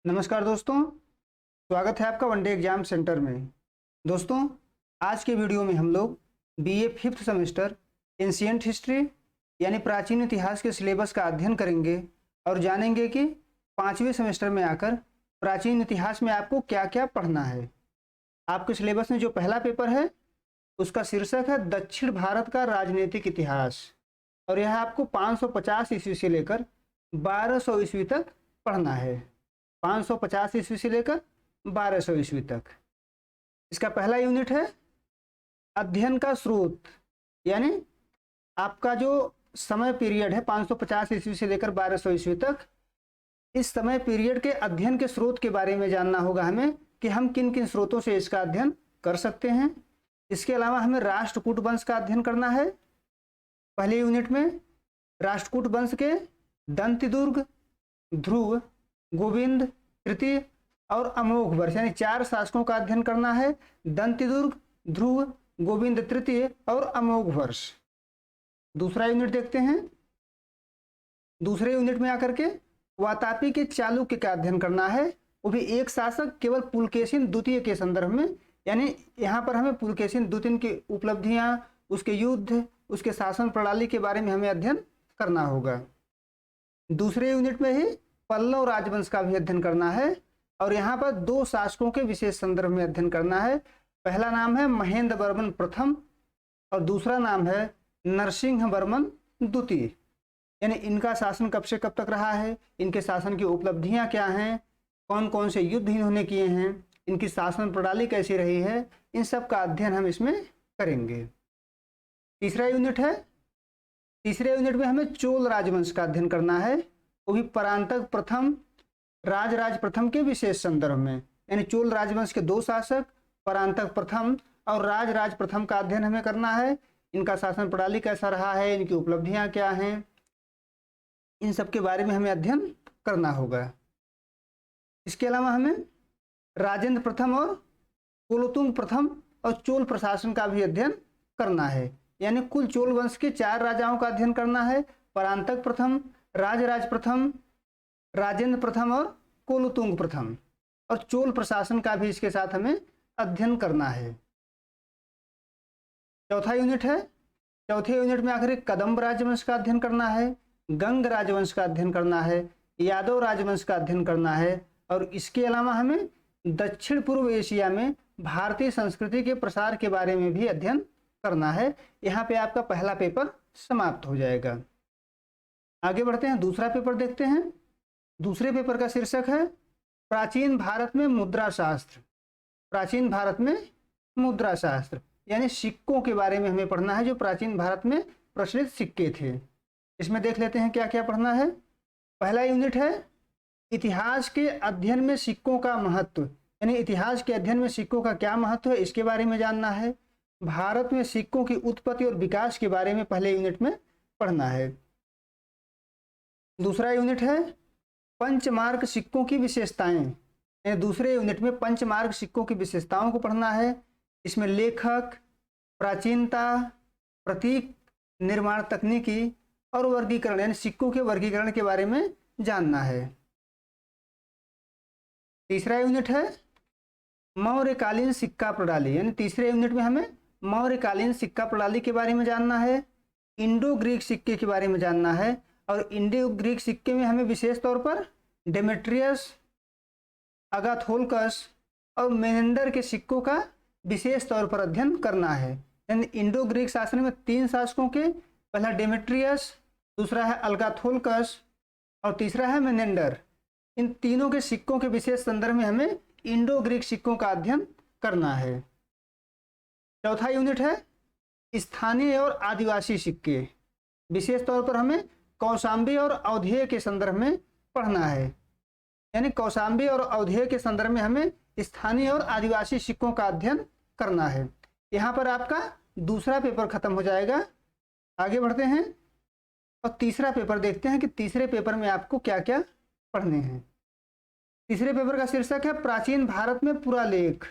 नमस्कार दोस्तों, स्वागत है आपका वनडे एग्जाम सेंटर में। दोस्तों, आज के वीडियो में हम लोग BA fifth semester ancient history यानी प्राचीन इतिहास के सिलेबस का अध्ययन करेंगे और जानेंगे कि पाँचवें सेमेस्टर में आकर प्राचीन इतिहास में आपको क्या क्या पढ़ना है। आपके सिलेबस में जो पहला पेपर है उसका शीर्षक है दक्षिण भारत का राजनीतिक इतिहास और यह आपको 550 ईस्वी से लेकर 1200 ईस्वी तक पढ़ना है। 550 ईस्वी से लेकर 1200 ईस्वी तक। इसका पहला यूनिट है अध्ययन का स्रोत, यानी आपका जो समय पीरियड है 550 ईस्वी से लेकर 1200 ईस्वी तक, इस समय पीरियड के अध्ययन के स्रोत के बारे में जानना होगा हमें कि हम किन किन स्रोतों से इसका अध्ययन कर सकते हैं। इसके अलावा हमें राष्ट्रकूट वंश का अध्ययन करना है। पहले यूनिट में राष्ट्रकूट वंश के दंतिदुर्ग, ध्रुव, गोविंद तृतीय और अमोघ वर्ष यानी 4 शासकों का अध्ययन करना है। दंतिदुर्ग, ध्रुव, गोविंद तृतीय और अमोघ वर्ष। दूसरा यूनिट देखते हैं। दूसरे यूनिट में आकर के वातापी के चालुक्य का अध्ययन करना है, वो भी एक शासक केवल पुलकेशिन द्वितीय के संदर्भ में, यानी यहाँ पर हमें पुलकेशिन द्वितीय की उपलब्धियाँ, उसके युद्ध, उसके शासन प्रणाली के बारे में हमें अध्ययन करना होगा। दूसरे यूनिट में ही पल्लव राजवंश का भी अध्ययन करना है और यहाँ पर 2 शासकों के विशेष संदर्भ में अध्ययन करना है। पहला नाम है महेंद्र वर्मन प्रथम और दूसरा नाम है नरसिंह वर्मन द्वितीय, यानी इनका शासन कब से कब तक रहा है, इनके शासन की उपलब्धियां क्या हैं, कौन कौन से युद्ध इन्होंने किए हैं, इनकी शासन प्रणाली कैसी रही है, इन सब का अध्ययन हम इसमें करेंगे। तीसरा यूनिट है। तीसरे यूनिट में हमें चोल राजवंश का अध्ययन करना है, वो भी परांतक प्रथम, राजराज प्रथम के विशेष संदर्भ में, यानी चोल राजवंश के 2 शासक परांतक प्रथम और राजराज प्रथम का अध्ययन हमें करना है। इनका शासन प्रणाली कैसा रहा है, इनकी उपलब्धियां क्या हैं, इन सब के बारे में हमें अध्ययन करना होगा। इसके अलावा हमें राजेंद्र प्रथम और कुलोत्तुंग प्रथम और चोल प्रशासन का भी अध्ययन करना है, यानी कुल चोल वंश के 4 राजाओं का अध्ययन करना है। परांतक प्रथम, राजराज प्रथम, राजेंद्र प्रथम और कुलोत्तुंग प्रथम, और चोल प्रशासन का भी इसके साथ हमें अध्ययन करना है। चौथा यूनिट है। चौथे यूनिट में आखिर कदम्ब राजवंश का अध्ययन करना है, गंग राजवंश का अध्ययन करना है, यादव राजवंश का अध्ययन करना है और इसके अलावा हमें दक्षिण पूर्व एशिया में भारतीय संस्कृति के प्रसार के बारे में भी अध्ययन करना है। यहाँ पे आपका पहला पेपर समाप्त हो जाएगा। आगे बढ़ते हैं, दूसरा पेपर देखते हैं। दूसरे पेपर का शीर्षक है प्राचीन भारत में मुद्रा शास्त्र। प्राचीन भारत में मुद्रा शास्त्र यानी सिक्कों के बारे में हमें पढ़ना है, जो प्राचीन भारत में प्रचलित सिक्के थे। इसमें देख लेते हैं क्या क्या पढ़ना है। पहला यूनिट है इतिहास के अध्ययन में सिक्कों का महत्व, यानी इतिहास के अध्ययन में सिक्कों का क्या महत्व है इसके बारे में जानना है। भारत में सिक्कों की उत्पत्ति और विकास के बारे में पहले यूनिट में पढ़ना है। दूसरा यूनिट है पंचमार्क सिक्कों की विशेषताएं। दूसरे यूनिट में पंचमार्क सिक्कों की विशेषताओं को पढ़ना है। इसमें लेखक, प्राचीनता, प्रतीक, निर्माण तकनीकी और वर्गीकरण, यानी सिक्कों के वर्गीकरण के बारे में जानना है। तीसरा यूनिट है मौर्यकालीन सिक्का प्रणाली, यानी तीसरे यूनिट में हमें मौर्यकालीन सिक्का प्रणाली के बारे में जानना है। इंडो ग्रीक सिक्के के बारे में जानना है और इंडो ग्रीक सिक्के में हमें विशेष तौर पर डेमेट्रियस, अगाथोलकस और मेनेंडर के सिक्कों का विशेष तौर पर अध्ययन करना है। यानी इंडो ग्रीक शासन में 3 शासकों के, पहला डेमेट्रियस, दूसरा है अगाथोलकस और तीसरा है मेनेंडर, इन तीनों के सिक्कों के विशेष संदर्भ में हमें इंडो ग्रीक सिक्कों का अध्ययन करना है। चौथा यूनिट है स्थानीय और आदिवासी सिक्के। विशेष तौर पर हमें कौशाम्बी और अवधेय के संदर्भ में पढ़ना है, यानी कौशाम्बी और अवधेय के संदर्भ में हमें स्थानीय और आदिवासी सिक्कों का अध्ययन करना है। यहाँ पर आपका दूसरा पेपर खत्म हो जाएगा। आगे बढ़ते हैं और तीसरा पेपर देखते हैं कि तीसरे पेपर में आपको क्या क्या पढ़ने हैं। तीसरे पेपर का शीर्षक है प्राचीन भारत में पुरालेख।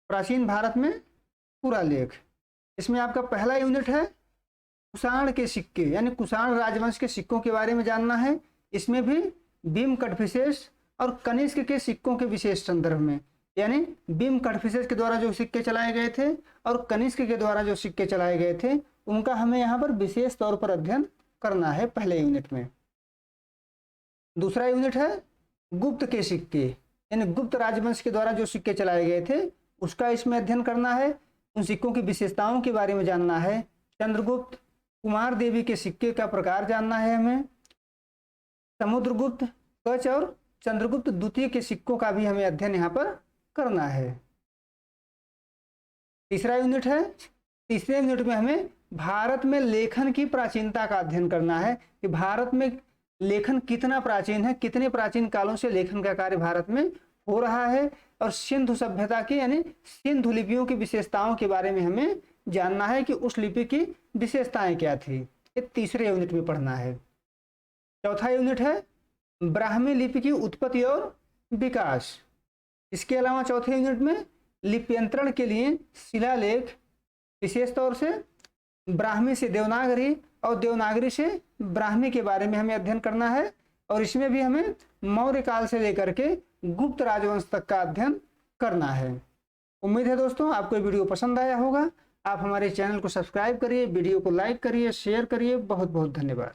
प्राचीन भारत में पुरालेख। इसमें आपका पहला यूनिट है कुषाण के सिक्के, यानी कुषाण राजवंश के सिक्कों के बारे में जानना है। इसमें भी भीम कटफिसेस और कनिष्क के सिक्कों के विशेष संदर्भ में, यानी बिम कड़फिसेस के द्वारा जो सिक्के चलाए गए थे और कनिष्क के द्वारा जो सिक्के चलाए गए थे उनका हमें यहाँ पर विशेष तौर पर अध्ययन करना है पहले यूनिट में। दूसरा यूनिट है गुप्त के सिक्के, यानी गुप्त राजवंश के द्वारा जो सिक्के चलाए गए थे उसका इसमें अध्ययन करना है, उन सिक्कों की विशेषताओं के बारे में जानना है। चंद्रगुप्त कुमार देवी के सिक्के का प्रकार जानना है हमें। समुद्रगुप्त, कच्छ और चंद्रगुप्त द्वितीय के सिक्कों का भी हमें अध्ययन यहाँ पर करना है। तीसरा यूनिट है, तीसरे यूनिट में हमें भारत में लेखन की प्राचीनता का अध्ययन करना है कि भारत में लेखन कितना प्राचीन है, कितने प्राचीन कालों से लेखन का कार्य भारत में हो रहा है, और सिंधु सभ्यता की यानी सिंधु लिपियों की विशेषताओं के बारे में हमें जानना है कि उस लिपि की विशेषताएं क्या थी। ये तीसरे यूनिट में पढ़ना है। चौथा यूनिट है ब्राह्मी लिपि की उत्पत्ति और विकास। इसके अलावा चौथे यूनिट में लिप्यंतरण के लिए शिलालेख, विशेष तौर से ब्राह्मी से देवनागरी और देवनागरी से ब्राह्मी के बारे में हमें अध्ययन करना है, और इसमें भी हमें मौर्य काल से लेकर के गुप्त राजवंश तक का अध्ययन करना है। उम्मीद है दोस्तों आपको ये वीडियो पसंद आया होगा। आप हमारे चैनल को सब्सक्राइब करिए, वीडियो को लाइक करिए, शेयर करिए। बहुत बहुत धन्यवाद।